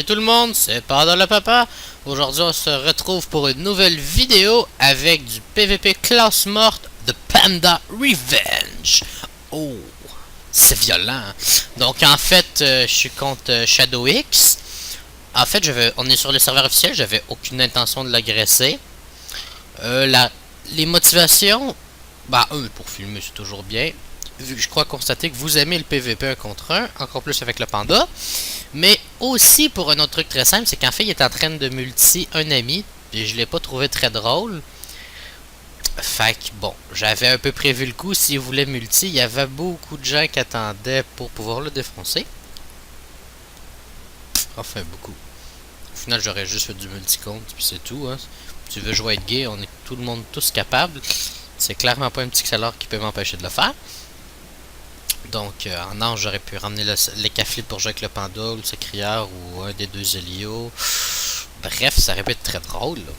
Salut tout le monde, c'est Panda le Papa. Aujourd'hui, on se retrouve pour une nouvelle vidéo avec du PVP classe morte de Panda Revenge. Oh, c'est violent. Donc en fait, je suis contre Shadow X. En fait, on est sur le serveur officiel, j'avais aucune intention de l'agresser. Les motivations, pour filmer, c'est toujours bien. Vu que je crois constater que vous aimez le PVP 1 contre 1, encore plus avec le panda. Mais aussi pour un autre truc très simple, c'est qu'en fait il est en train de multi un ami, et je l'ai pas trouvé très drôle. Fait que bon, j'avais un peu prévu le coup, s'il voulait multi, il y avait beaucoup de gens qui attendaient pour pouvoir le défoncer. Enfin beaucoup. Au final j'aurais juste fait du multi-compte, puis c'est tout. Hein. Si tu veux jouer être gay, on est tout le monde tous capable. C'est clairement pas un petit XLR qui peut m'empêcher de le faire. Donc, en ange, j'aurais pu ramener les caflits pour jouer avec le panda ou le sécrière ou un des deux Elio. Bref, ça aurait pu être très drôle. Là.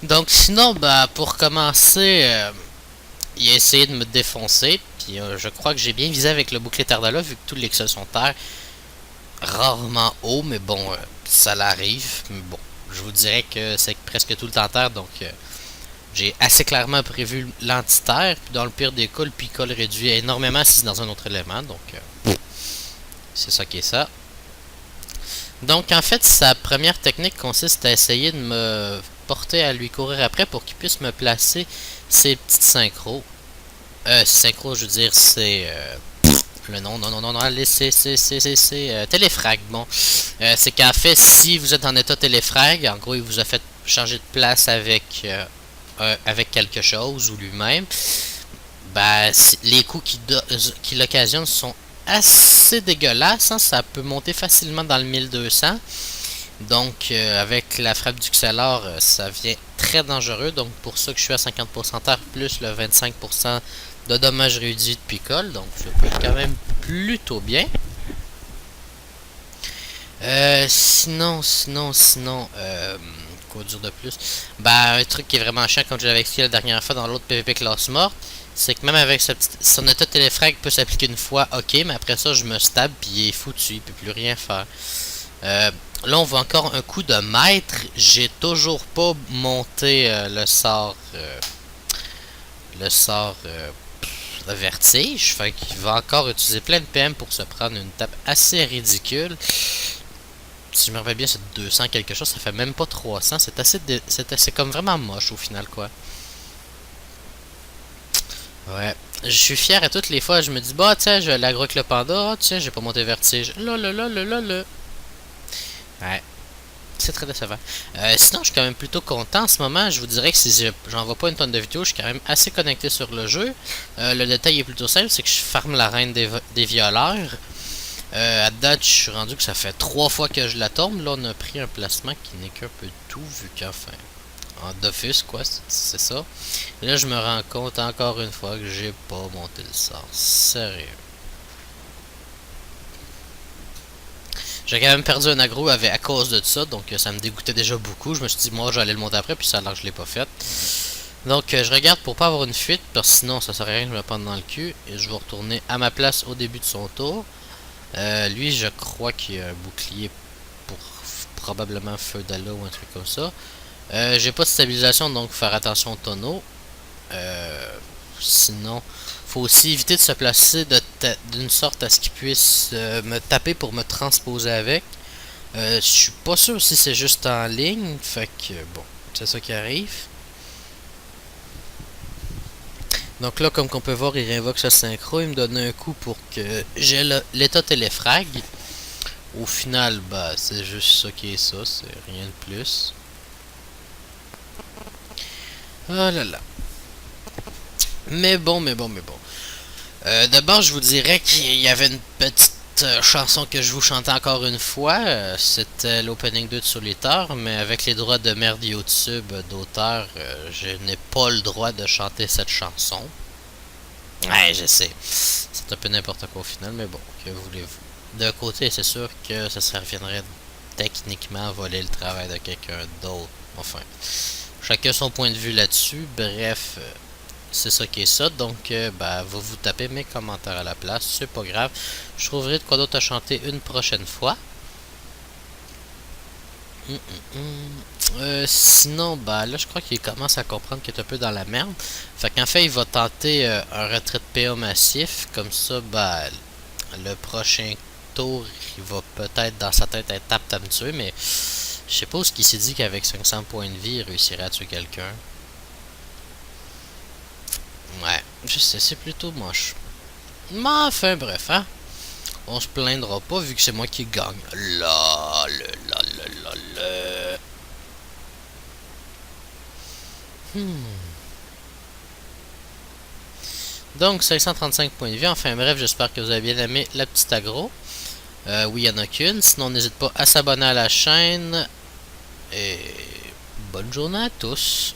Donc, sinon, pour commencer, il a essayé de me défoncer. Puis, je crois que j'ai bien visé avec le bouclier Tardala, vu que tous les XL sont terre. Rarement haut, mais bon, ça l'arrive. Mais bon, je vous dirais que c'est presque tout le temps terre, donc... j'ai assez clairement prévu l'antiterre, puis dans le pire des cas, le picole réduit énormément si c'est dans un autre élément, donc c'est ça qui est ça. Donc en fait, sa première technique consiste à essayer de me porter à lui courir après pour qu'il puisse me placer ses petites synchros. Synchro, je veux dire, c'est... le nom, non, allez, c'est téléfrag, bon. C'est qu'en fait, si vous êtes en état téléfrag, en gros, il vous a fait changer de place avec... avec quelque chose ou lui-même, les coups qui l'occasionnent sont assez dégueulasses. Hein, ça peut monter facilement dans le 1200. Donc, avec la frappe du XLR, ça vient très dangereux. Donc, pour ça que je suis à 50% terre plus le 25% de dommages réduits de picole. Donc, ça peut être quand même plutôt bien. Sinon, quoi dire de plus? Un truc qui est vraiment chiant, comme je l'avais expliqué la dernière fois dans l'autre PVP classe morte, c'est que même avec son état téléfrag peut s'appliquer une fois, ok, mais après ça, je me stab, puis il est foutu, il peut plus rien faire. Là, on voit encore un coup de maître. J'ai toujours pas monté le sort de vertige, fait qu'il va encore utiliser plein de PM pour se prendre une tape assez ridicule. Si je me rappelle bien, c'est 200 quelque chose, ça fait même pas 300. C'est comme vraiment moche au final, quoi. Ouais. Je suis fier à toutes les fois, je me dis, tiens, je l'aggro avec le panda, tiens, j'ai pas monté vertige. Là. Ouais. C'est très décevant. Sinon, je suis quand même plutôt content en ce moment. Je vous dirais que si j'envoie pas une tonne de vidéos, je suis quand même assez connecté sur le jeu. Le détail est plutôt simple, c'est que je farme la reine des violeurs. À date, je suis rendu que ça fait 3 fois que je la tombe. Là, on a pris un placement qui n'est qu'un peu tout, vu qu'enfin, en d'office, quoi, c'est ça. Et là, je me rends compte encore une fois que j'ai pas monté le sort. Sérieux. J'ai quand même perdu un aggro à cause de ça, donc ça me dégoûtait déjà beaucoup. Je me suis dit, moi, j'allais le monter après, puis ça a l'air que je l'ai pas fait. Donc, je regarde pour pas avoir une fuite, parce que sinon, ça sert à rien que je me prenne dans le cul. Et je vais retourner à ma place au début de son tour. Lui, je crois qu'il a un bouclier pour probablement feu d'Ala ou un truc comme ça. J'ai pas de stabilisation, donc faire attention au tonneau. Sinon, faut aussi éviter de se placer d'une sorte à ce qu'il puisse me taper pour me transposer avec. Je suis pas sûr si c'est juste en ligne, fait que bon, c'est ça qui arrive. Donc là, comme qu'on peut voir, il réinvoque sa synchro, il me donne un coup pour que j'ai l'état téléfrag. Au final, c'est juste ça qui est ça, c'est rien de plus. Oh là là. Mais bon. D'abord, je vous dirais qu'il y avait une petite chanson que je vous chantais encore une fois. C'était l'opening 2 de Solitaire, mais avec les droits de merde YouTube d'auteur, je n'ai pas le droit de chanter cette chanson. Ouais, je sais. C'est un peu n'importe quoi au final, mais bon, que voulez-vous. D'un côté, c'est sûr que ça reviendrait techniquement à voler le travail de quelqu'un d'autre. Enfin, chacun son point de vue là-dessus. Bref, c'est ça qui est ça. Donc, va vous taper mes commentaires à la place. C'est pas grave. Je trouverai de quoi d'autre à chanter une prochaine fois. Sinon, bah là, je crois qu'il commence à comprendre qu'il est un peu dans la merde. Fait qu'en fait, il va tenter un retrait de PA massif. Comme ça, bah, le prochain tour, il va peut-être dans sa tête être apte à me tuer, mais je sais pas ce qu'il s'est dit qu'avec 500 points de vie, il réussirait à tuer quelqu'un. Ouais, je sais, c'est plutôt moche. Mais enfin, bref, hein. On se plaindra pas vu que c'est moi qui gagne. Là, là, là, là, là. Donc, 535 points de vie. Enfin, bref, j'espère que vous avez bien aimé la petite aggro. Oui, il n'y en a qu'une. Sinon, n'hésite pas à s'abonner à la chaîne. Et bonne journée à tous.